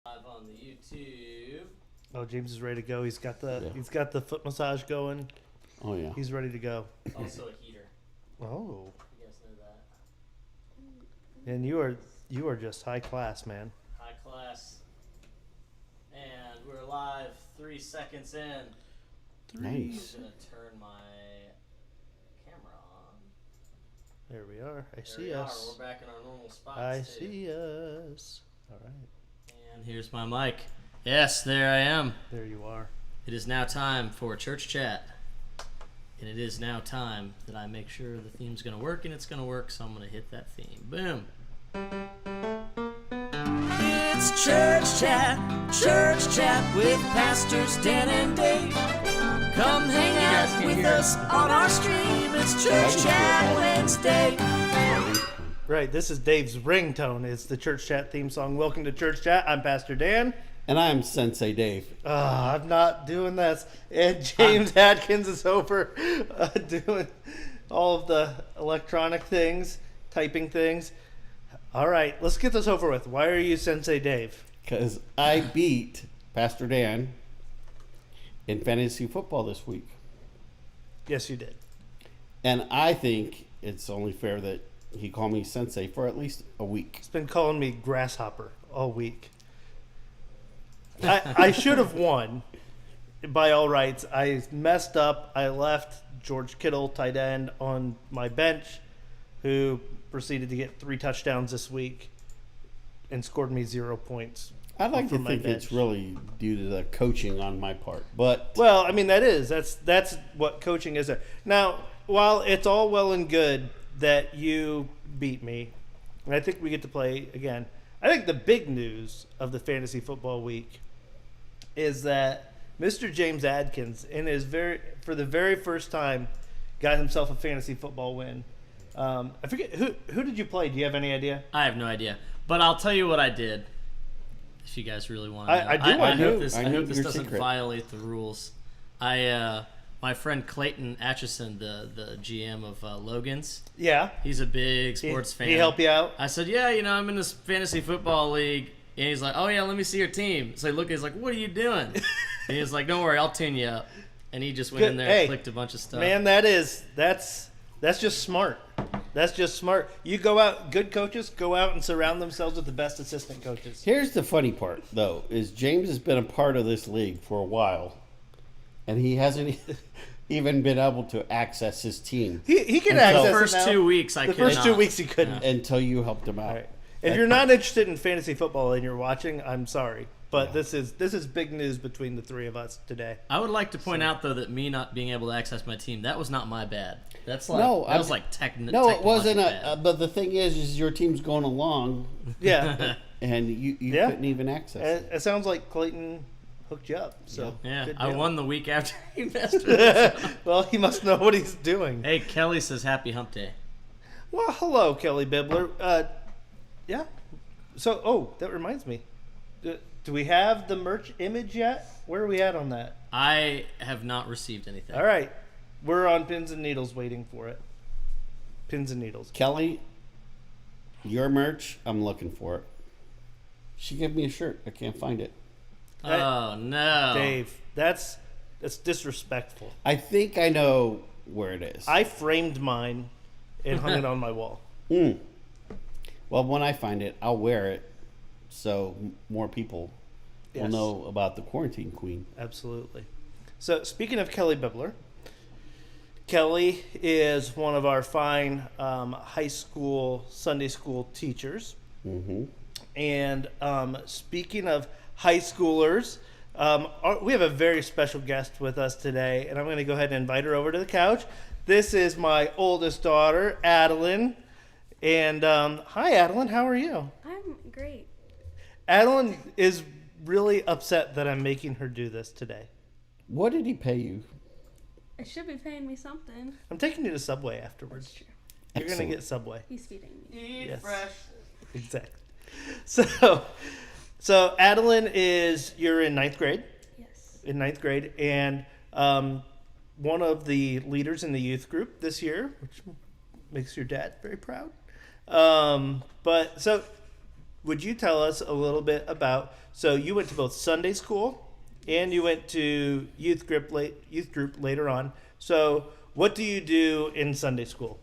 Live on the YouTube. Oh, James is ready to go. He's got the foot massage going. Oh yeah. He's ready to go. Also a heater. Oh. You guys know that. And you are just high class, man. High class. And we're live 3 seconds in. Nice. I'm gonna turn my camera on. There we are. I There see we us. are. We're back in our normal spots. I too. see us. All right. And here's my mic. Yes, there I am. There you are. It is now time for church chat. And it is now time that I make sure the theme's going to work, and it's going to work, so I'm going to hit that theme. Boom. It's church chat with Pastors Dan and Dave. Come hang out with us on our stream. It's Church Chat Wednesday. Right. This is Dave's ringtone. It's the Church Chat theme song. Welcome to Church Chat. I'm Pastor Dan. And I'm Sensei Dave. I'm not doing this. And James Atkins is over doing all of the electronic things, typing things. All right, let's get this over with. Why are you Sensei Dave? Because I beat Pastor Dan in fantasy football this week. Yes, you did. And I think it's only fair that he called me Sensei for at least a week. He's been calling me grasshopper all week. I should have won by all rights. I messed up. I left George Kittle, tight end, on my bench, who proceeded to get 3 touchdowns this week and scored me 0 points. I'd like to from my think bench. it's really due to the coaching on my part. But Well, I mean, that's what coaching is. Now, while it's all well and good that you beat me, and I think we get to play again, I think the big news of the fantasy football week is that Mr. James Adkins, for the very first time, got himself a fantasy football win. I forget who did you play? Do you have any idea? I have no idea. But I'll tell you what I did. If you guys really want to know. I do. I hope do. this, I I need hope this your doesn't secret. violate the rules. My friend Clayton Atchison, the GM of Logan's, Yeah. he's a big sports fan. He help you out? I said, yeah, I'm in this fantasy football league. And he's like, oh, yeah, let me see your team. So he's like, what are you doing? And he's like, don't worry, I'll tune you up. And he just went in there and clicked a bunch of stuff. Man, that's just smart. That's just smart. You go out, good coaches go out and surround themselves with the best assistant coaches. here's the funny part, though, is James has been a part of this league for a while, and he hasn't even been able to access his team He can Until- access the first it now. 2 weeks, I The could first not. 2 weeks he couldn't. until you helped him out. All right. If you're not interested in fantasy football and you're watching, I'm sorry, but this is big news between the three of us today. I would like to point out, though, that me not being able to access my team, that was not my bad. That's like, No, that was like technical. No, it wasn't but the thing is your team's going along, Yeah, and you Yeah. couldn't even access it. it sounds like Clayton hooked you up. So Yeah, good I deal. won the week after he messed with it. Well, he must know what he's doing. Hey, Kelly says happy hump day. Well, hello, Kelly Bibler. Yeah. So, that reminds me. Do we have the merch image yet? Where are we at on that? I have not received anything. All right. We're on pins and needles waiting for it. Pins and needles. Kelly, your merch, I'm looking for it. She gave me a shirt. I can't find it. Oh, no. Dave, that's disrespectful. I think I know where it is. I framed mine and hung it on my wall. Well, when I find it, I'll wear it so more people will Yes. know about the Quarantine Queen. Absolutely. So, speaking of Kelly Bibler, Kelly is one of our fine high school Sunday school teachers. Mm-hmm. And speaking of high schoolers, we have a very special guest with us today, and I'm going to go ahead and invite her over to the couch. This is my oldest daughter, Adelyn. And hi, Adelyn. How are you? I'm great. Adelyn is really upset that I'm making her do this today. What did he pay you? It should be paying me something. I'm taking you to Subway afterwards. That's true. You're going to Excellent. get Subway. He's feeding me. Eat Yes. fresh. Exactly. So Adelyn you're in ninth grade. Yes. In ninth grade, and one of the leaders in the youth group this year, which makes your dad very proud. But so would you tell us a little bit about? So you went to both Sunday school, and you went to youth group later on. So what do you do in Sunday school?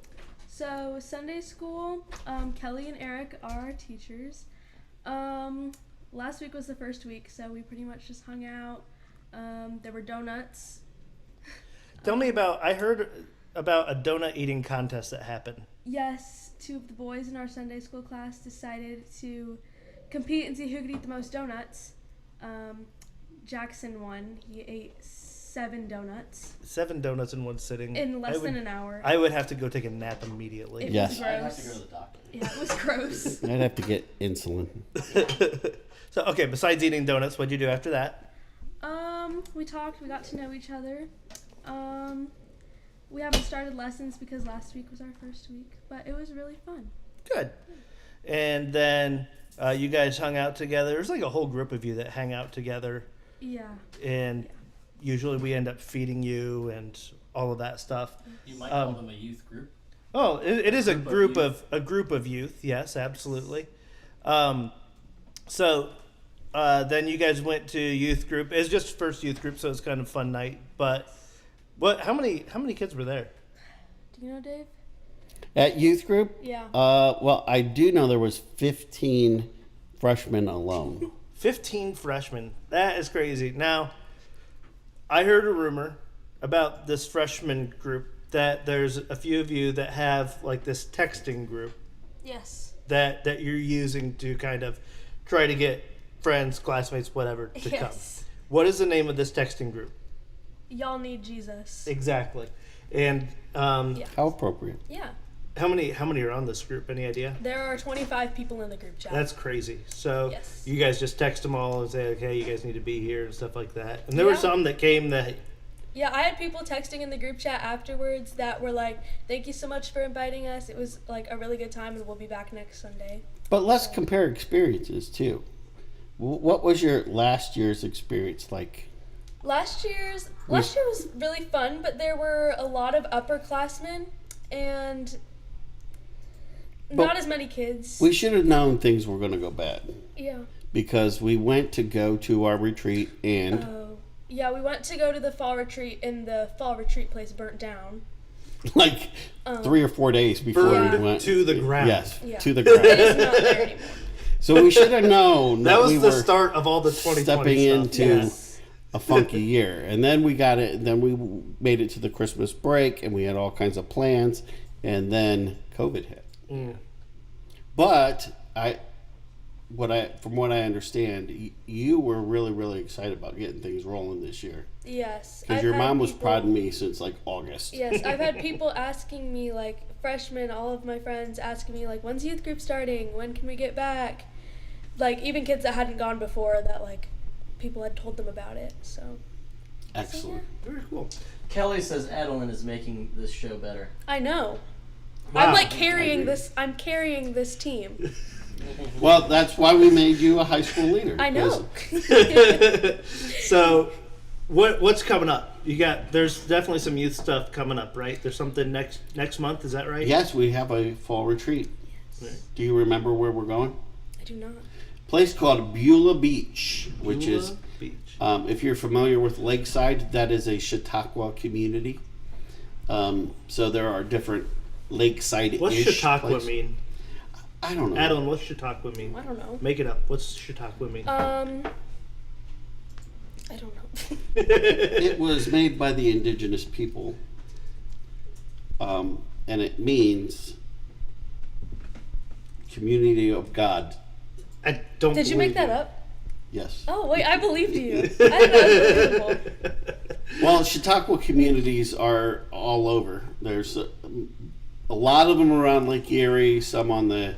So Sunday school, Kelly and Eric are our teachers. Last week was the first week, so we pretty much just hung out. There were donuts. Tell me about. I heard about a donut eating contest that happened. Yes, 2 of the boys in our Sunday school class decided to compete and see who could eat the most donuts. Jackson won. He ate 7 donuts 7 donuts in one sitting. in less than an hour. I would have to go take a nap immediately. It Yes. was I'd have gross. to go to the doctor. Yeah, it was gross. I'd have to get insulin. So, okay, besides eating donuts, what'd you do after that? We talked. We got to know each other. We haven't started lessons because last week was our first week, but it was really fun. Good. And then you guys hung out together. There's like a whole group of you that hang out together, Yeah. and usually we end up feeding you and all of that stuff. You might call them a youth group. Oh, it is a Group group of of a group of youth. Yes, absolutely. So then you guys went to youth group. It's just first youth group, so it's kind of fun night. But what? How many kids were there? Do you know, Dave? At youth group, Yeah. well, I do know there was 15 freshmen alone. 15 freshmen. That is crazy. Now, I heard a rumor about this freshman group that there's a few of you that have like this texting group Yes. that you're using to kind of try to get friends, classmates, whatever to come. Yes. What is the name of this texting group? Y'all need Jesus. Exactly. And Yeah. How appropriate. Yeah. how many are on this group? Any idea? There are 25 people in the group chat. That's crazy. So Yes. you guys just text them all and say, okay, you guys need to be here and stuff like that. And there were Yeah. some that came that Yeah, I had people texting in the group chat afterwards that were like, "Thank you so much for inviting us. It was like a really good time, and we'll be back next Sunday." But let's compare experiences too. What was your last year's experience like? Last year was really fun, but there were a lot of upperclassmen and But not as many kids. We should have known things were going to go bad Yeah. because we went to go to our retreat and Yeah, we went to go to the fall retreat, and the fall retreat place burnt down. like 3 or 4 days before burned we went to the ground. Yes, Yeah. to the It ground. is not there anymore. So we should have known That was we the were start of all the 2020 stepping stuff. into Yes. a funky year. And then we got it. Then we made it to the Christmas break, and we had all kinds of plans. And then COVID hit. But from what I understand, you were really, really excited about getting things rolling this year Yes. because I've your had mom was people- prodding me since like August. Yes, I've had people asking me, like freshmen, all of my friends asking me, like, when's youth group starting? When can we get back? Like, even kids that hadn't gone before that, like, people had told them about it. So, Excellent. Very cool. Kelly says Adelyn is making this show better. I know. Wow. I'm like carrying this. I'm carrying this team. Well, that's why we made you a high school leader. I know. So, what's coming up? There's definitely some youth stuff coming up, right? There's something next month. Is that right? Yes, we have a fall retreat. Right. Do you remember where we're going? I do not. Place called Beulah Beach, which is, Beulah Beach. if you're familiar with Lakeside, that is a Chautauqua community. So there are different lakeside-ish What's Chautauqua places. mean? I don't know. Adelyn, what's Chautauqua mean? I don't know. Make it up. What's Chautauqua mean? I don't know. It was made by the indigenous people, and it means community of God. I don't. Did you make believe that up? Yes. Oh wait, I believed you. I thought that was believable. Well, Chautauqua communities are all over. There's a lot of them around Lake Erie, some on the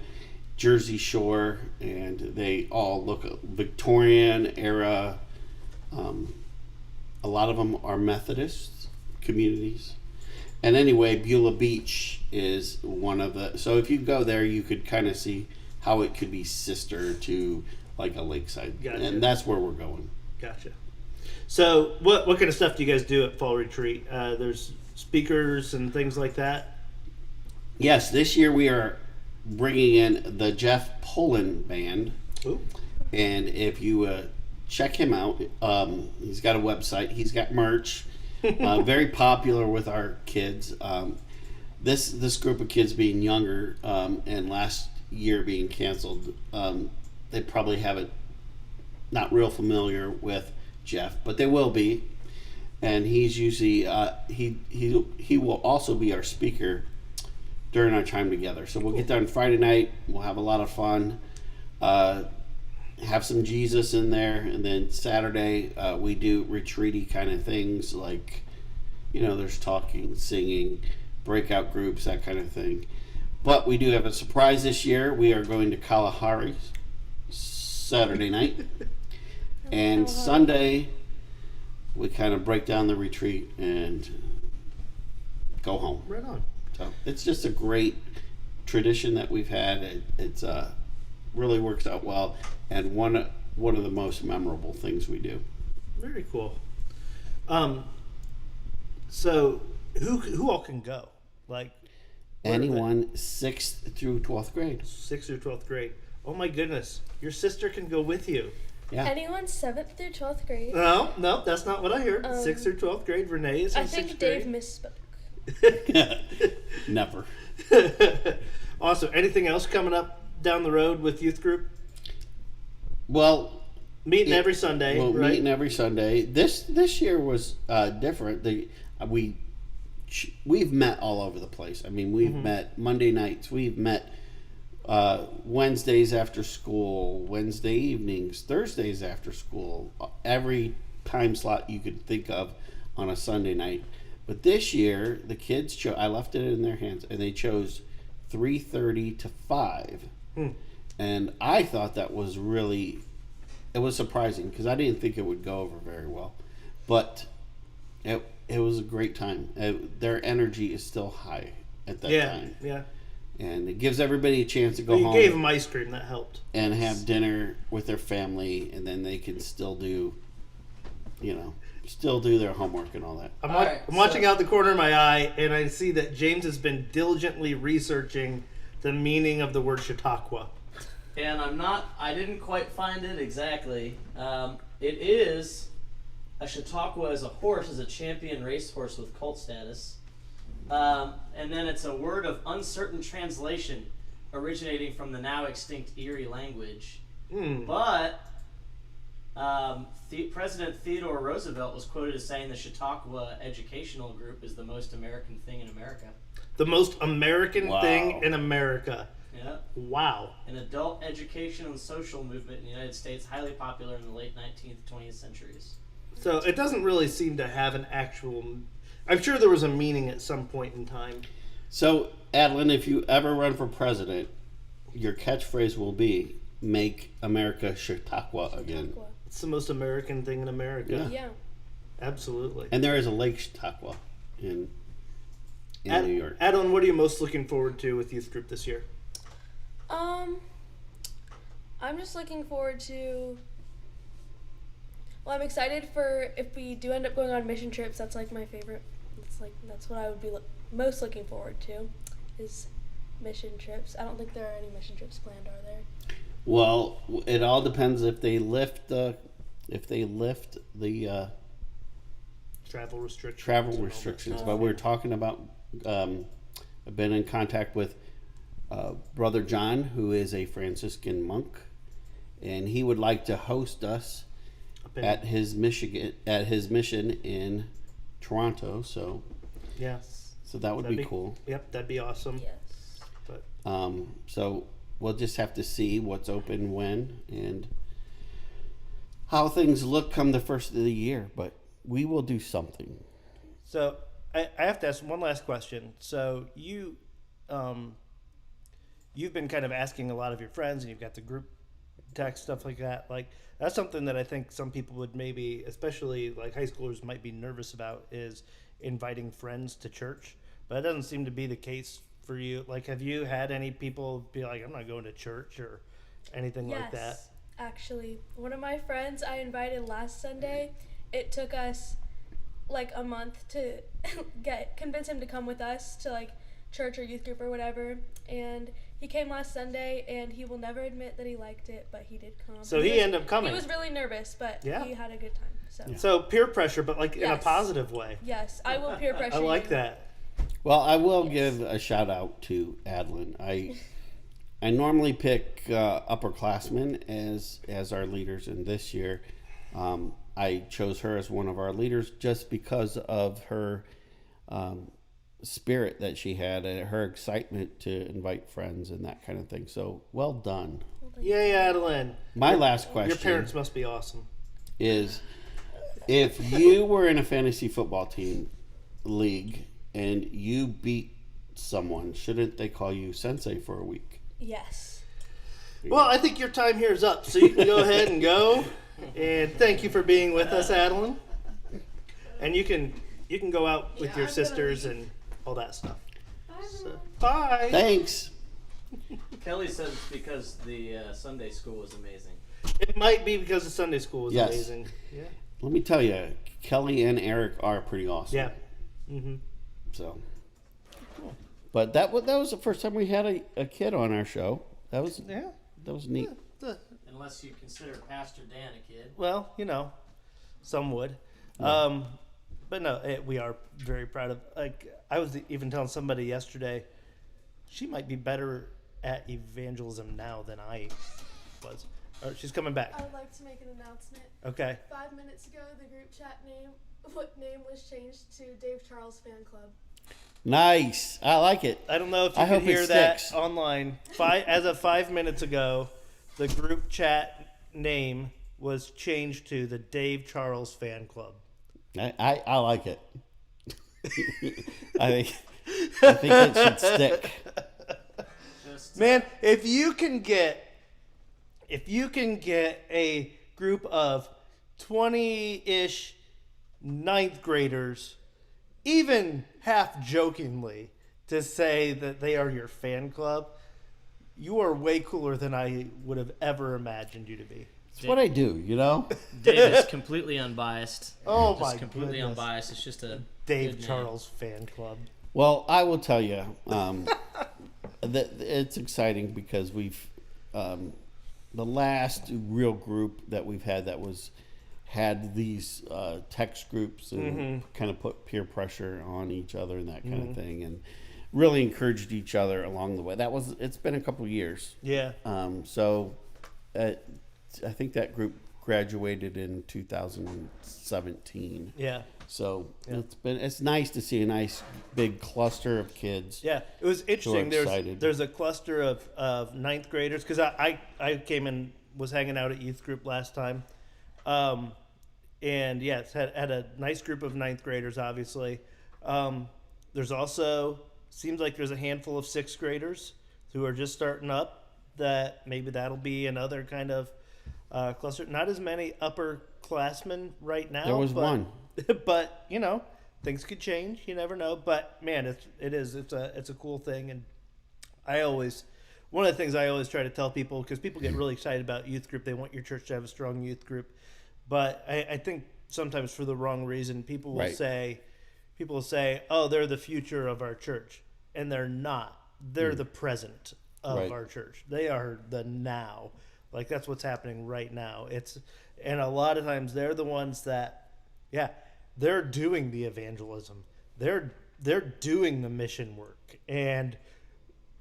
Jersey Shore, and they all look Victorian era. A lot of them are Methodist communities. And anyway, Beulah Beach is one of the. So if you go there, you could kind of see how it could be sister to like a lakeside, Gotcha. and that's where we're going. Gotcha. So, what kind of stuff do you guys do at Fall Retreat? There's speakers and things like that. Yes, this year we are bringing in the Jeff Poland Band. Ooh. And if you check him out, he's got a website. He's got merch. Very popular with our kids. This group of kids being younger and last year being canceled, they probably haven't not real familiar with Jeff, but they will be. And he's usually he will also be our speaker during our time together. So we'll get there on Friday night. We'll have a lot of fun. Have some Jesus in there, and then Saturday we do retreaty kind of things like, there's talking, singing, breakout groups, that kind of thing. But we do have a surprise this year. We are going to Kalahari Saturday night, and Sunday we kind of break down the retreat and go home. Right on. So it's just a great tradition that we've had. It's really works out well, and one of the most memorable things we do. Very cool. So who all can go? Like anyone 6th through 12th grade. 6th through 12th grade. Oh my goodness, your sister can go with you. Yeah. Anyone 7th through 12th grade? No, that's not what I heard. 6th through 12th grade. Renee is in 6th grade. I think Dave misspoke. Never. Awesome. Anything else coming up down the road with youth group? Well, meeting every Sunday. Well, right? meeting every Sunday. This year was different. We've met all over the place. I mean, we've met Monday nights. We've met Wednesdays after school, Wednesday evenings, Thursdays after school. Every time slot you could think of on a Sunday night. But this year, the kids chose. I left it in their hands, and they chose 3:30 to 5. And I thought that was it was surprising because I didn't think it would go over very well. But it was a great time. Their energy is still high at that time. Yeah. And it gives everybody a chance to go home. You gave them ice cream, that helped. And have dinner with their family, and then they can still do, their homework and all that. I'm watching out the corner of my eye, and I see that James has been diligently researching the meaning of the word Chautauqua. And I didn't quite find it exactly. It is, a Chautauqua is a champion racehorse with cult status. And then it's a word of uncertain translation originating from the now extinct Erie language. But President Theodore Roosevelt was quoted as saying the Chautauqua Educational Group is the most American thing in America. The most American thing in America. Yeah. Wow. An adult educational and social movement in the United States, highly popular in the late 19th, 20th centuries. So it doesn't really seem to have an actual... I'm sure there was a meaning at some point in time. So, Adelyn, if you ever run for president, your catchphrase will be, make America Chautauqua again. It's the most American thing in America. Yeah. Absolutely. And there is a Lake Chautauqua in New York. Adelyn, what are you most looking forward to with youth group this year? I'm just looking forward to... Well, I'm excited for if we do end up going on mission trips. That's like my favorite. That's what I would be most looking forward to, is mission trips. I don't think there are any mission trips planned, are there? Well, it all depends if they lift the Travel restrictions. But we're talking about. I've been in contact with Brother John, who is a Franciscan monk, and he would like to host us at his mission in Toronto. So yes, so that would be cool. Yep, that'd be awesome. Yes. But so we'll just have to see what's open when and how things look come the first of the year. But we will do something. So I have to ask one last question. So you've been kind of asking a lot of your friends, and you've got the group text, stuff like that. Like, that's something that I think some people would maybe, especially like high schoolers, might be nervous about, is inviting friends to church. But that doesn't seem to be the case for you. Like, have you had any people be like, I'm not going to church or anything like that? Yes, actually. One of my friends I invited last Sunday, it took us like a month to convince him to come with us to like church or youth group or whatever. And He came last Sunday, and he will never admit that he liked it, but he did come. So he ended up coming. He was really nervous, but Yeah. he had a good time. So, So peer pressure, but like in a Yes. positive way. yes, I will peer pressure I like you. that. Well, I will give a shout out to Adelyn. I normally pick upperclassmen as our leaders, and this year I chose her as one of our leaders just because of her spirit that she had and her excitement to invite friends and that kind of thing. So well done. Yay, Adelyn. My last question Your parents must be awesome. is, if you were in a fantasy football team league and you beat someone, shouldn't they call you sensei for a week? Yes. Well, I think your time here is up, so you can go ahead and go. And thank you for being with us, Adelyn. And you can go out with your sisters and all that stuff. So, bye. Thanks. Kelly said it's because the Sunday school was amazing. It might be because the Sunday school was Yes. amazing. Yeah. Let me tell you, Kelly and Eric are pretty awesome. Yeah. Mm-hmm. So, but that was the first time we had a kid on our show. That was neat. Unless you consider Pastor Dan a kid. Well, some would. But no, we are very proud of. Like I was even telling somebody yesterday, she might be better at evangelism now than I was. Oh, she's coming back. I would like to make an announcement. Okay. 5 minutes ago, the group chat name was changed to Dave Charles Fan Club. Nice. I like it. I don't know if you I could hope it hear that sticks. online. As of 5 minutes ago, the group chat name was changed to the Dave Charles Fan Club. I like it. I think it should stick. Man, if you can get a group of 20-ish ninth graders, even half jokingly, to say that they are your fan club, you are way cooler than I would have ever imagined you to be. It's what I do, Dave is completely unbiased. Oh Just my completely goodness. unbiased. It's just a Dave good name. Charles Fan Club. Well, I will tell you, it's exciting because we've the last real group that we've had that had these text groups and kind of put peer pressure on each other and that kind of thing, and really encouraged each other along the way. It's been a couple of years. Yeah. So I think that group graduated in 2017. Yeah. So it's nice to see a nice big cluster of kids. Yeah, it was interesting. excited. There's a cluster of ninth graders because I came and was hanging out at youth group last time, and it's had a nice group of ninth graders. Obviously, there's also seems like there's a handful of sixth graders who are just starting up. That maybe that'll be another kind of cluster. Not as many upperclassmen right now. There was one. But things could change. You never know. But man, it's a cool thing, and one of the things I always try to tell people, because people get really excited about youth group, they want your church to have a strong youth group, but I think sometimes for the wrong reason, people will say, oh, they're the future of our church, and they're not. They're the present of our church. They are the now. Like that's what's happening right now. And a lot of times they're the ones that, they're doing the evangelism. They're doing the mission work, and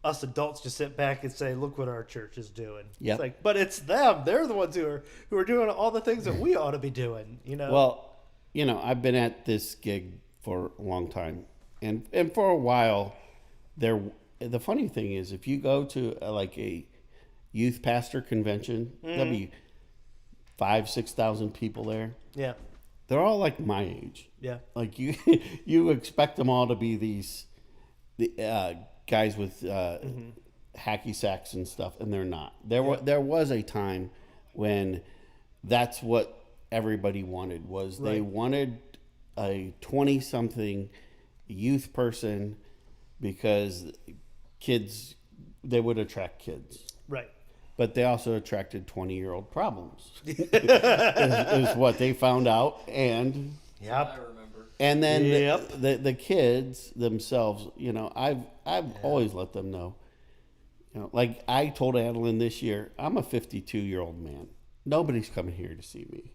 us adults just sit back and say, "Look what our church is doing." Yep. It's like, but it's them. They're the ones who are doing all the things that we ought to be doing. Well, I've been at this gig for a long time, and for a while, the funny thing is, if you go to a youth pastor convention, there'll be 5,000-6,000 people there. Yeah. They're all like my age. Yeah. Like you expect them all to be the guys with hacky sacks and stuff, and they're not. There was a time when that's what everybody wanted they wanted a 20-something youth person because they would attract kids. Right. But they also attracted 20-year-old problems. is what they found out, and Yep. I remember. and then the kids themselves. I've always let them know, You know, like I told Adelyn this year, I'm a 52-year-old man. Nobody's coming here to see me.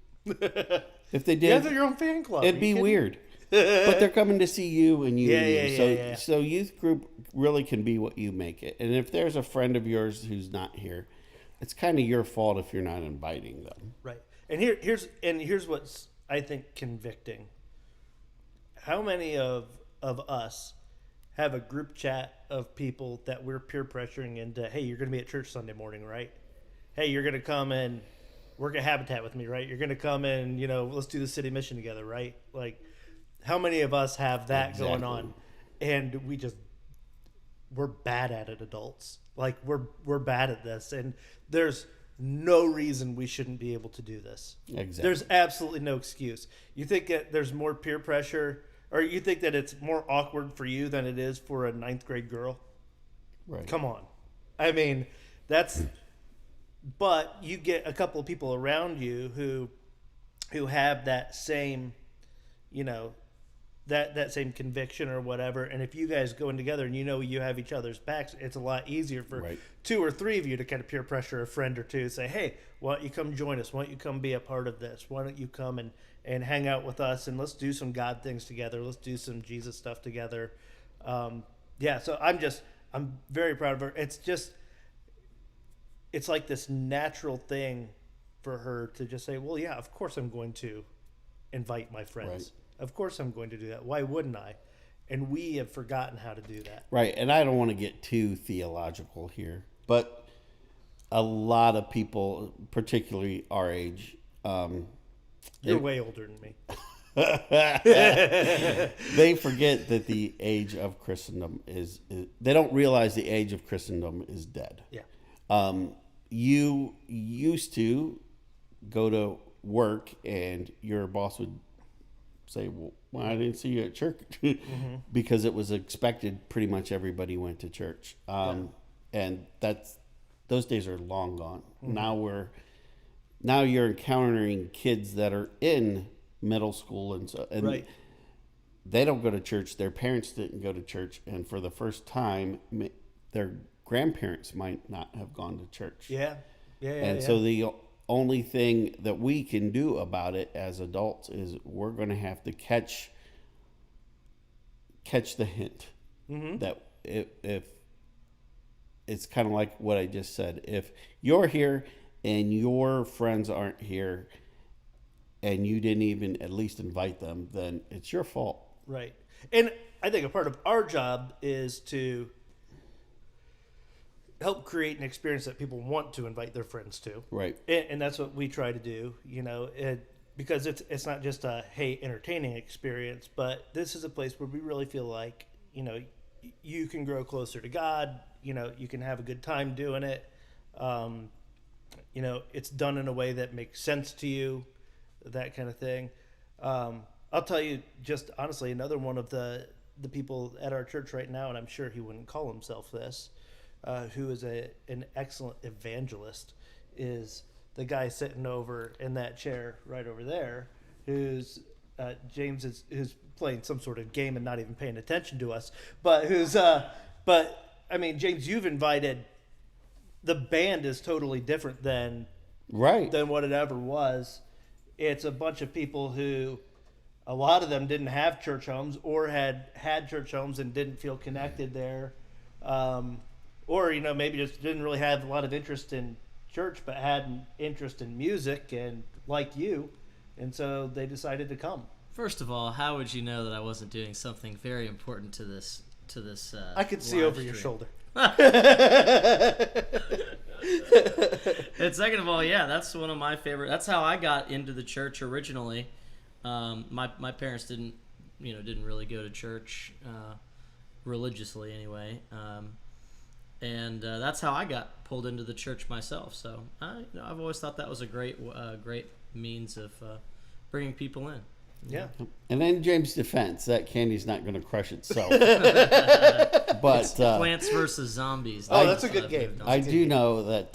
If they did, You have your own fan club. it'd Are be you kidding? weird. But they're coming to see you and you. Yeah, and you. yeah. So youth group really can be what you make it. And if there's a friend of yours who's not here, it's kind of your fault if you're not inviting them. Right. And here's what's I think convicting. How many of us have a group chat of people that we're peer pressuring into, hey, you're going to be at church Sunday morning, right? Hey, you're going to come and work at Habitat with me, right? You're going to come and, let's do the city mission together, right? Like, how many of us have that going on? And we're bad at it, adults. Like, we're bad at this. And there's no reason we shouldn't be able to do this. Exactly. There's absolutely no excuse. You think that there's more peer pressure, or you think that it's more awkward for you than it is for a 9th grade girl? Right. Come on. I mean, but you get a couple of people around you who have that same, that same conviction or whatever. And if you guys go in together and you have each other's backs, it's a lot easier for 2 or 3 of you to kind of peer pressure a friend or two. Say, hey, why don't you come join us? Why don't you come be a part of this? Why don't you come and hang out with us, and let's do some God things together. Let's do some Jesus stuff together. So I'm very proud of her. It's like this natural thing for her to just say, well, yeah, of course I'm going to invite my friends. Right. Of course I'm going to do that. Why wouldn't I? And we have forgotten how to do that. Right. And I don't want to get too theological here, but a lot of people, particularly our age, You're way older than me. they forget that the age of Christendom is they don't realize the age of Christendom is dead. Yeah. You used to go to work and your boss would say, well, I didn't see you at church because it was expected pretty much everybody went to church. And those days are long gone. Now you're encountering kids that are in middle school and they don't go to church. Their parents didn't go to church, and for the first time, their grandparents might not have gone to church. So the only thing that we can do about it as adults is we're going to have to catch the hint that if it's kind of like what I just said. If you're here and your friends aren't here and you didn't even at least invite them, then it's your fault. Right. And I think a part of our job is to help create an experience that people want to invite their friends to. Right. And that's what we try to do, because it's not just a, hey, entertaining experience, but this is a place where we really feel like, you can grow closer to God, you can have a good time doing it. It's done in a way that makes sense to you, that kind of thing. I'll tell you just honestly, another one of the people at our church right now, and I'm sure he wouldn't call himself this, who is an excellent evangelist, is the guy sitting over in that chair right over there, who's James who's playing some sort of game and not even paying attention to us, but James, you've invited. The band is totally different than what it ever was. It's a bunch of people who, a lot of them didn't have church homes or had church homes and didn't feel connected there. Or, maybe just didn't really have a lot of interest in church, but had an interest in music and like you. And so they decided to come. First of all, how would you know that I wasn't doing something very important to this? I could see over your shoulder. And second of all, yeah, that's one of my favorite. That's how I got into the church originally. My parents didn't really go to church religiously anyway, and that's how I got pulled into the church myself. So I've always thought that was a great means of bringing people in. Yeah. And in James' defense, that candy's not going to crush itself. But Plants versus Zombies. That's a good game. I do know that,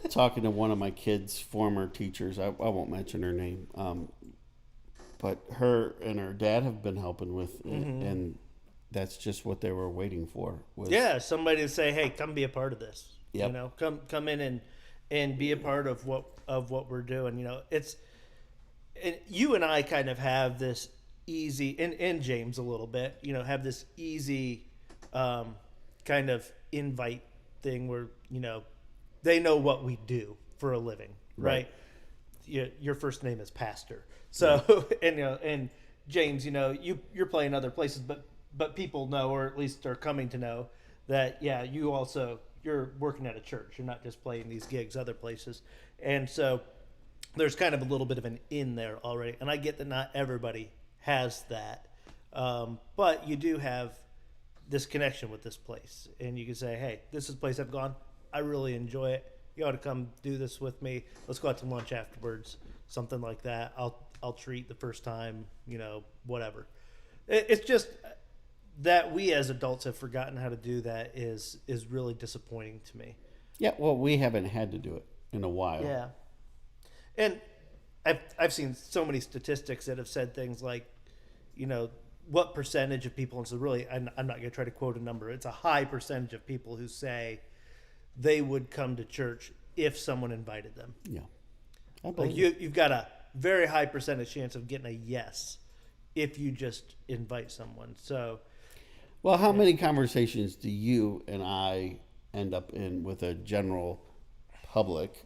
talking to one of my kids' former teachers, I won't mention her name, but her and her dad have been helping with it, and that's just what they were waiting for. Was, Yeah, somebody to say, "Hey, come be a part of this." Yep. You know, come in and be a part of what we're doing. You know, and you and I kind of have this easy, and James a little bit. You know, have this easy kind of invite thing where they know what we do for a living, right? Your first name is Pastor, so and James, you're playing other places, but people know, or at least are coming to know, that you're working at a church. You're not just playing these gigs other places, and so there's kind of a little bit of an in there already. And I get that not everybody has that, but you do have this connection with this place, and you can say, "Hey, this is a place I've gone. I really enjoy it. You ought to come do this with me. Let's go out to lunch afterwards," something like that. I'll treat the first time, whatever. It's just that we as adults have forgotten how to do that is really disappointing to me. Yeah, well, we haven't had to do it in a while. Yeah, and I've seen so many statistics that have said things like, what percentage of people, and so really I'm not going to try to quote a number. It's a high percentage of people who say they would come to church if someone invited them. Yeah. Like you've got a very high percentage chance of getting a yes if you just invite someone. So, well, how many conversations do you and I end up in with a general public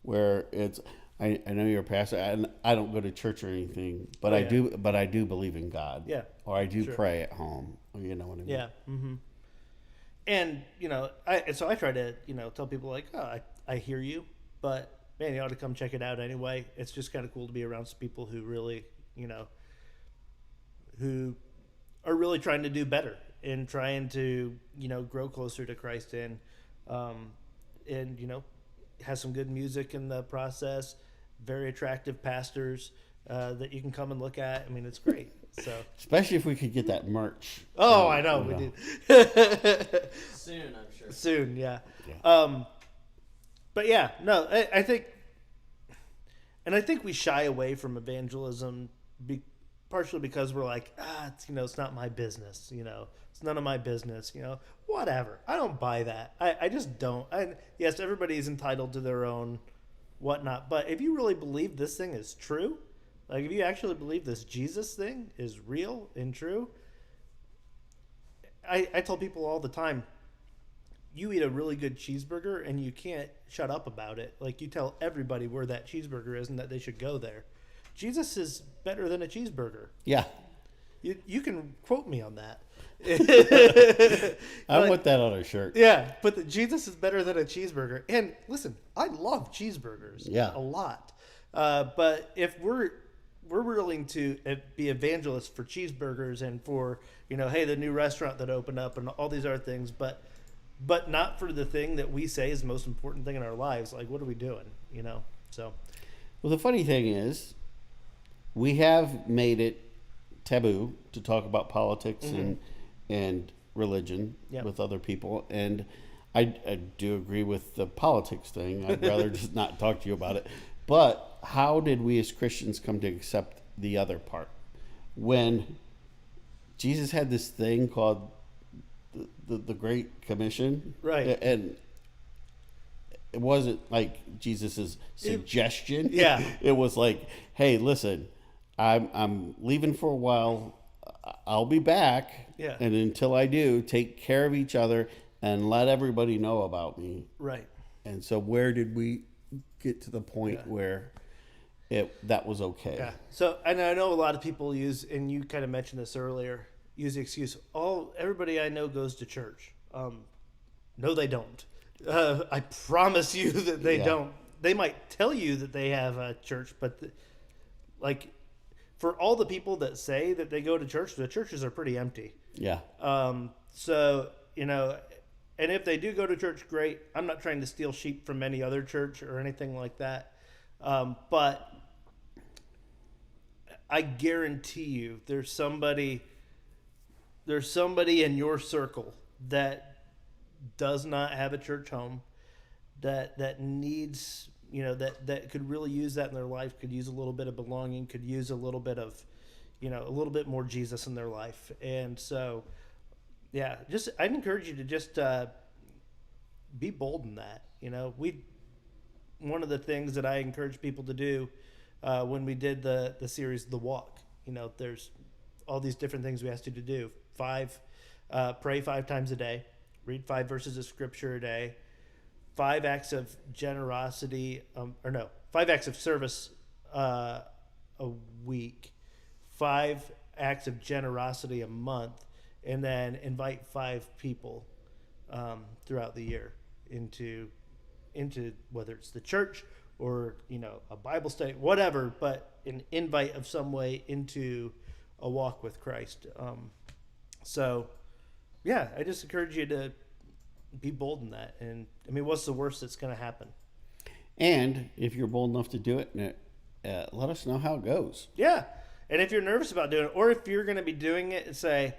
where it's, I know you're a pastor, and I don't go to church or anything, but I do believe in God. Yeah. Or I do pray at home. You know what I mean? Yeah. Mm-hmm. And, I try to, tell people like, "Oh, I hear you, but man, you ought to come check it out anyway." It's just kind of cool to be around some people who really, who are really trying to do better and trying to, grow closer to Christ and has some good music in the process, very attractive pastors that you can come and look at. I mean, it's great. So, especially if we could get that merch. Oh, I know we do. Soon, I'm sure. Soon, yeah. Yeah. But yeah, no, I think we shy away from evangelism, partially because we're like, it's not my business. It's none of my business. Whatever. I don't buy that. I just don't. Yes, everybody's entitled to their own whatnot, but if you really believe this thing is true. Like, if you actually believe this Jesus thing is real and true, I tell people all the time, you eat a really good cheeseburger and you can't shut up about it. Like, you tell everybody where that cheeseburger is and that they should go there. Jesus is better than a cheeseburger. Yeah. You can quote me on that. I want that on a shirt. Yeah, but Jesus is better than a cheeseburger. And listen, I love cheeseburgers a lot. But if we're willing to be evangelists for cheeseburgers and for, hey, the new restaurant that opened up and all these other things, but not for the thing that we say is the most important thing in our lives, like, what are we doing? So. Well, the funny thing is, we have made it taboo to talk about politics and religion with other people, and I do agree with the politics thing. I'd rather just not talk to you about it. But how did we as Christians come to accept the other part? When Jesus had this thing called the Great Commission, right? And it wasn't like Jesus's suggestion. Yeah, it was like, hey, listen, I'm leaving for a while. I'll be back. Yeah. And until I do, take care of each other and let everybody know about me. Right. And so where did we get to the point where that was okay? Yeah. So, and I know a lot of people use, and you kind of mentioned this earlier, use the excuse, everybody I know goes to church. No, they don't. I promise you that they don't. They might tell you that they have a church, but for all the people that say that they go to church, the churches are pretty empty. Yeah. So, and if they do go to church, great. I'm not trying to steal sheep from any other church or anything like that. But I guarantee you there's somebody in your circle that does not have a church home, that needs, that could really use that in their life, could use a little bit of belonging, could use a little bit of, a little bit more Jesus in their life. And so, yeah, I'd encourage you to just be bold in that. One of the things that I encourage people to do when we did the series The Walk, there's all these different things we asked you to do. Pray 5 times a day, read 5 verses of scripture a day, 5 acts of generosity, 5 acts of service a week, 5 acts of generosity a month, and then invite 5 people throughout the year into whether it's the church or a Bible study, whatever, but an invite of some way into a walk with Christ. So yeah, I just encourage you to be bold in that. And I mean, what's the worst that's going to happen? And if you're bold enough to do it, let us know how it goes. Yeah. And if you're nervous about doing it, or if you're going to be doing it, and say,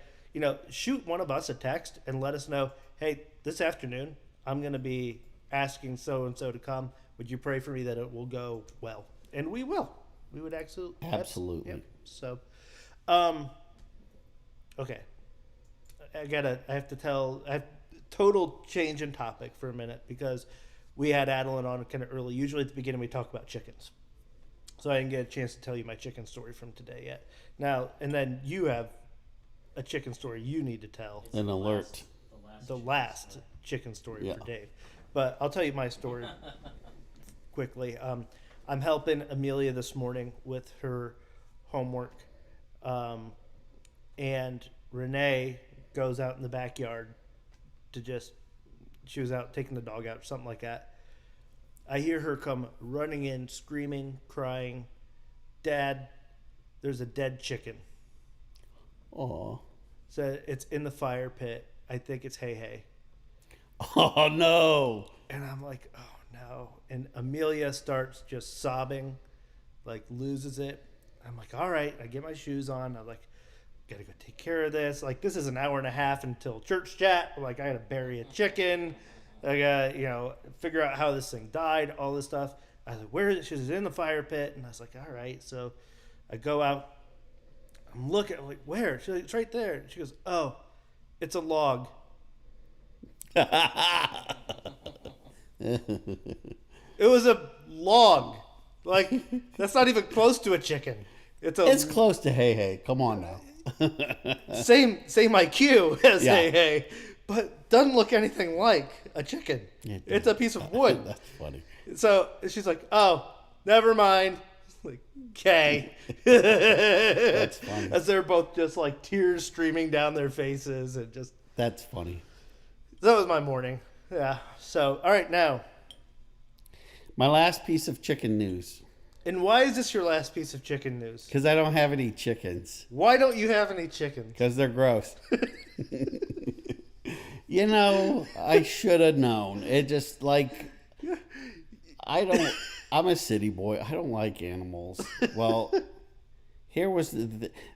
shoot one of us a text and let us know, hey, this afternoon I'm going to be asking so-and-so to come. Would you pray for me that it will go well? And we will. We would absolutely. Yep. So, okay. I have total change in topic for a minute, because we had Adelyn on kind of early. Usually at the beginning we talk about chickens. So I didn't get a chance to tell you my chicken story from today yet. Now, and then you have a chicken story you need to tell. An alert. The last chicken story for Dave. But I'll tell you my story quickly. I'm helping Amelia this morning with her homework. And Renee goes out in the backyard she was out taking the dog out or something like that. I hear her come running in, screaming, crying, "Dad, there's a dead chicken." Aw. So it's in the fire pit. I think it's Hey. Oh, no. And I'm like, oh, no. And Amelia starts just sobbing, like loses it. I'm like, all right. I get my shoes on. I'm like, gotta go take care of this. Like, this is an hour and a half until church chat. Like, I gotta bury a chicken. I gotta, figure out how this thing died, all this stuff. I was like, where is it? She was in the fire pit. And I was like, all right. So I go out. I'm looking. I'm like, where? She's like, it's right there. She goes, oh, it's a log. It was a log. Like, that's not even close to a chicken. It's close to Hey. Come on now. Same IQ as Yeah. Hey, but doesn't look anything like a chicken. It's a piece of wood. That's funny. So she's like, oh, never mind. Like, okay. That's funny. As they're both just like tears streaming down their faces and just. That's funny. That was my morning. Yeah. So, all right, now. My last piece of chicken news. And why is this your last piece of chicken news? Because I don't have any chickens. Why don't you have any chickens? Because they're gross. I should have known. It just like, I'm a city boy. I don't like animals. Well, here was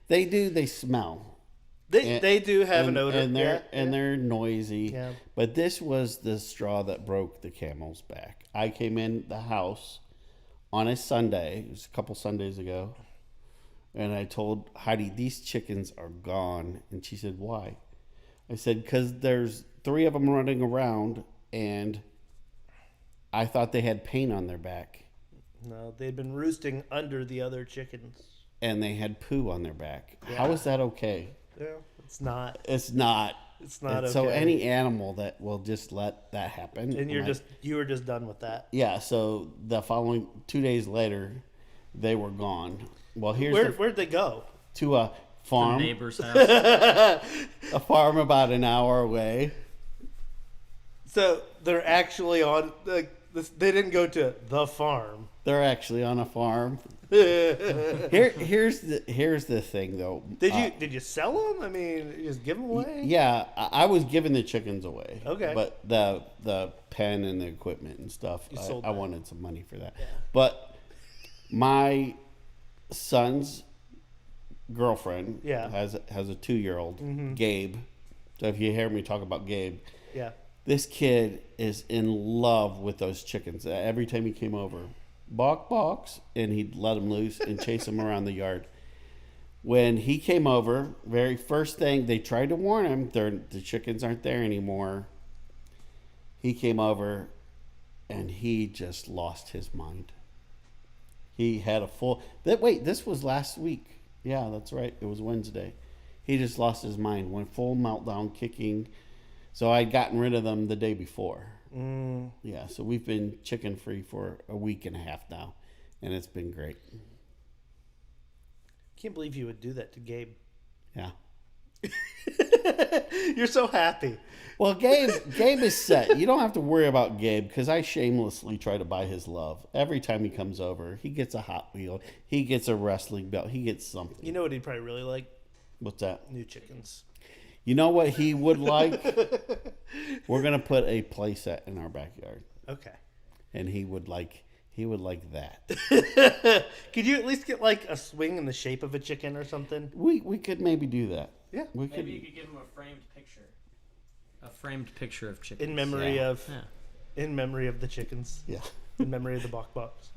they smell. They do have an odor. And they're noisy. Yeah. But this was the straw that broke the camel's back. I came in the house on a Sunday. It was a couple Sundays ago. And I told Heidi, these chickens are gone. And she said, why? I said, because there's 3 of them running around, and I thought they had paint on their back. No, they'd been roosting under the other chickens. And they had poo on their back. Yeah. How is that okay? Yeah, it's not. It's not. It's not okay. So any animal that will just let that happen. And you were just done with that. Yeah, so the following 2 days later, they were gone. Well, where'd they go? To a farm. The neighbor's house. A farm about an hour away. So they're actually on. They didn't go to the farm. They're actually on a farm. Here's the thing, though. Did you sell them? I mean, you just give them away? Yeah, I was giving the chickens away. Okay. But the pen and the equipment and stuff, I wanted some money for that. Yeah. But my son's girlfriend has a 2-year-old, Gabe. So if you hear me talk about Gabe, this kid is in love with those chickens. Every time he came over, box, and he'd let them loose and chase them around the yard. when he came over, very first thing, they tried to warn him, the chickens aren't there anymore. He came over, and he just lost his mind. He had a full... this was last week. Yeah, that's right. It was Wednesday. He just lost his mind, went full meltdown, kicking. So I'd gotten rid of them the day before. Yeah, so we've been chicken free for a week and a half now, and it's been great. Can't believe you would do that to Gabe. Yeah. You're so happy. Well, Gabe is set. You don't have to worry about Gabe because I shamelessly try to buy his love. Every time he comes over, he gets a Hot Wheel. He gets a wrestling belt. He gets something. You know what he'd probably really like? What's that? New chickens. You know what he would like? We're going to put a play set in our backyard. Okay. And he would like that. Could you at least get like a swing in the shape of a chicken or something? We could maybe do that. Yeah. Maybe you could give him a framed picture. A framed picture of chickens. In memory of Yeah. in memory of the chickens. Yeah. In memory of the Bok Boks.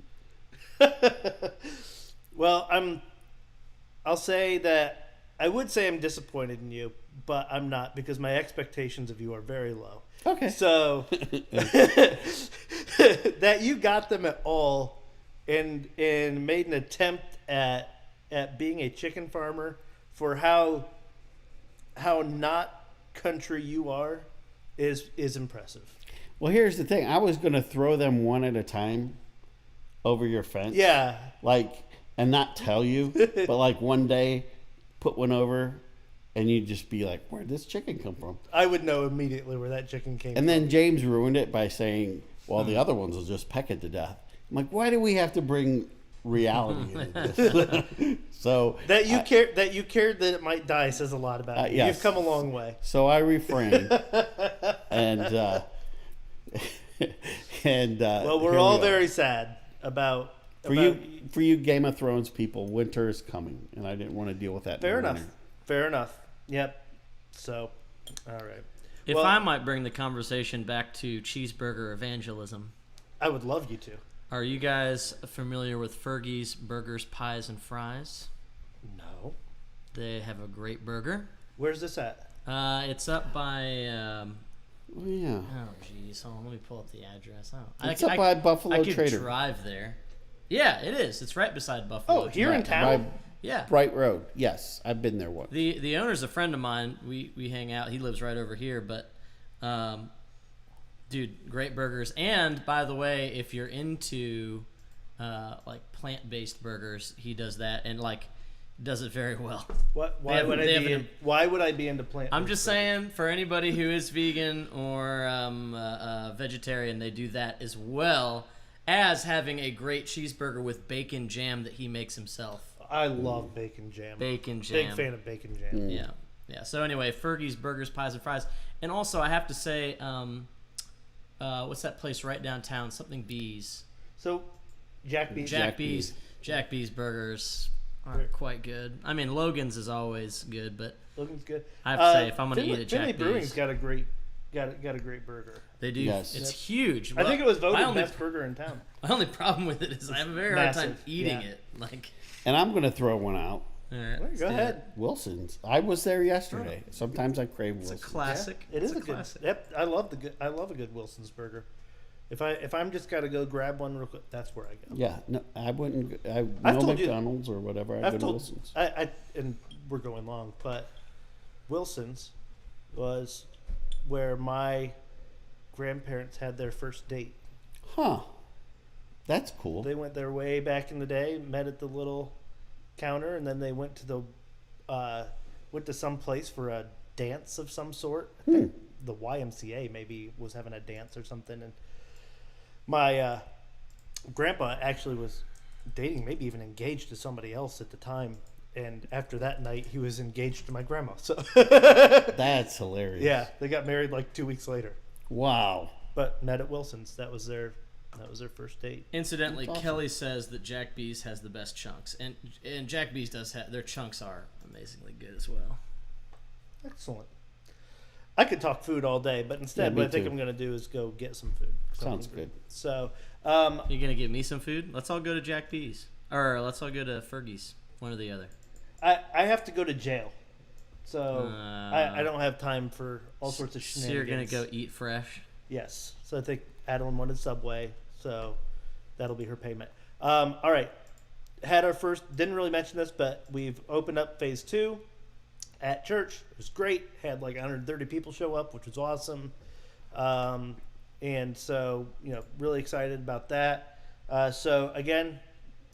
Well, I'll say that I would say I'm disappointed in you, but I'm not because my expectations of you are very low. Okay. So that you got them at all and made an attempt at being a chicken farmer for how not country you are is impressive. Well, here's the thing. I was going to throw them one at a time over your fence. Yeah. And not tell you, but like one day put one over and you'd just be like, where'd this chicken come from? I would know immediately where that chicken came from. And then James ruined it by saying, well, the other ones will just peck it to death. I'm like, why do we have to bring reality into this? So that you cared that it might die says a lot about you. Yes. You've come a long way. So I refrained. and well, we're all very sad about for you Game of Thrones people, winter is coming, and I didn't want to deal with that. Fair enough. Yep. So, all right. If I might bring the conversation back to cheeseburger evangelism. I would love you to. Are you guys familiar with Fergie's Burgers, Pies, and Fries? No. They have a great burger. Where's this at? It's up by... yeah. Oh, jeez. Hold on. Let me pull up the address. It's up by Buffalo Trader. I could drive there. Yeah, it is. It's right beside Buffalo. Oh, here in town? Yeah. Bright Road. Yes, I've been there once. The owner's a friend of mine. We hang out. He lives right over here. But, dude, great burgers. And, by the way, if you're into, like, plant-based burgers, he does that. And, like, does it very well. Why would I be into plant? I'm just saying, for anybody who is vegan or vegetarian, they do that as well as having a great cheeseburger with bacon jam that he makes himself. I love bacon jam. Bacon jam. Big fan of bacon jam. Yeah. So anyway, Fergie's Burgers, Pies, and Fries. And also, I have to say, what's that place right downtown? Something Bees. So, Jack Bees. Jack Bees Burgers are quite good. I mean, Logan's is always good, but Logan's good. I have to say, if I'm going to eat at Jack Finley Bees, Brewing's got a great burger. They do. Yes. It's huge. I think it was voted best burger in town. My only problem with it is I have a very hard time eating it. Like, and I'm going to throw one out. all right, Well, go ahead. Wilson's. I was there yesterday. Sometimes I crave It's Wilson's. a classic. It is It's a good. classic. Yep, I love a good Wilson's burger. If I'm just got to go grab one real quick, that's where I go. Yeah, no, I wouldn't. No told you- McDonald's or whatever. I go to Wilson's. And we're going long, but Wilson's was where my grandparents had their first date. Huh. That's cool. They went their way back in the day, met at the little counter, and then they went to some place for a dance of some sort. I think the YMCA maybe was having a dance or something, and my grandpa actually was dating, maybe even engaged to somebody else at the time. And after that night, he was engaged to my grandma. So That's hilarious. yeah, they got married like 2 weeks later. Wow. But met at Wilson's. That was their first date. Incidentally, That's awesome. Kelly says that Jack Bees has the best chunks, and Jack Bees does have their chunks are amazingly good as well. Excellent. I could talk food all day, but instead, Yeah, what I think too. I'm going to do is go get some food. Sounds good. So, You gonna give me some food? Let's all go to Jack Bees, or let's all go to Fergie's, one or the other. I have to go to jail, so I don't have time for all sorts of So shenanigans. you're gonna go eat fresh? Yes. So I think Adelyn wanted Subway, so that'll be her payment. All right. Had our first, didn't really mention this, but we've opened up phase 2 at church. It was great. Had like 130 people show up, which was awesome. And so, really excited about that. So again,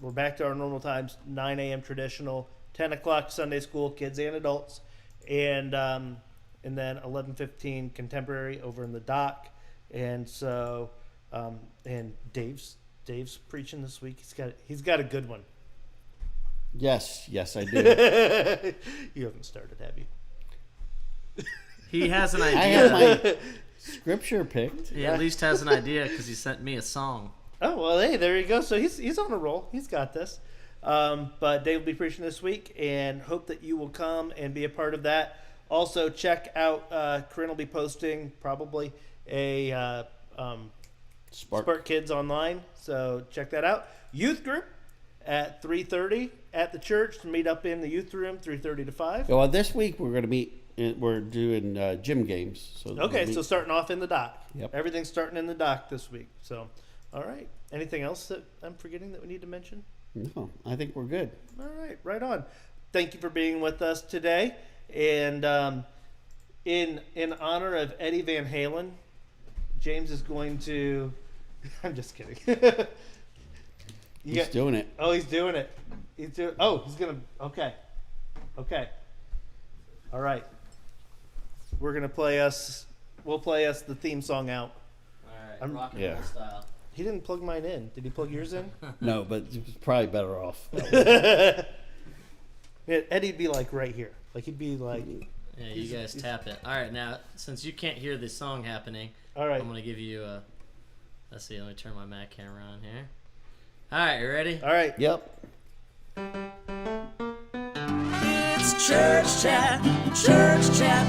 we're back to our normal times, 9 a.m. traditional, 10 o'clock Sunday school, kids and adults, and then 11:15 contemporary over in the dock. And so, and Dave's preaching this week. He's got a good one. Yes, I do. You haven't started, have you? He has an I idea. have my scripture picked. He at least has an idea because he sent me a song. Oh, well, hey, there you go. So he's on a roll. He's got this. But Dave will be preaching this week, and hope that you will come and be a part of that. Also, check out, Corinne will be posting probably a Spark Kids online. So check that out. Youth group at 3:30 at the church to meet up in the youth room, 3:30 to 5. Well, this week we're going to meet. We're doing gym games. So Okay, so starting off in the dock. Yep. Everything's starting in the dock this week. So, all right. Anything else that I'm forgetting that we need to mention? No, I think we're good. All right, right on. Thank you for being with us today. And in honor of Eddie Van Halen, James is going to. I'm just kidding. He's doing it. Oh, he's doing it. He's gonna. Okay. All right. We're gonna play us. We'll play us the theme song out. All right, rock and roll style. He didn't plug mine in. Did he plug yours in? No, but it's probably better off. Yeah, Eddie'd be like right here. Like he'd be like. Yeah, you guys tap it. All right, now since you can't hear the song happening, All right. I'm gonna give you a. Let's see. Let me turn my Mac camera on here. All right, you ready? All right. Yep. It's church chat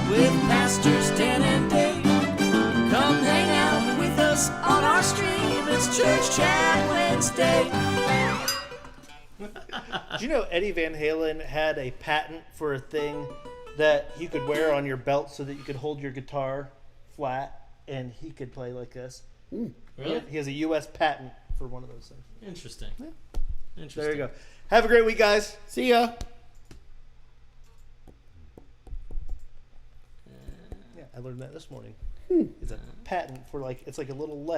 with Pastors Dan and Dave. Come hang out with us on our stream. It's Church Chat Wednesday. Did you know Eddie Van Halen had a patent for a thing that you could wear on your belt so that you could hold your guitar flat and he could play like this? Really? He has a U.S. patent for one of those things. Interesting. Interesting. There you go. Have a great week, guys. See ya. Yeah, I learned that this morning. It's a patent for it's like a little leg.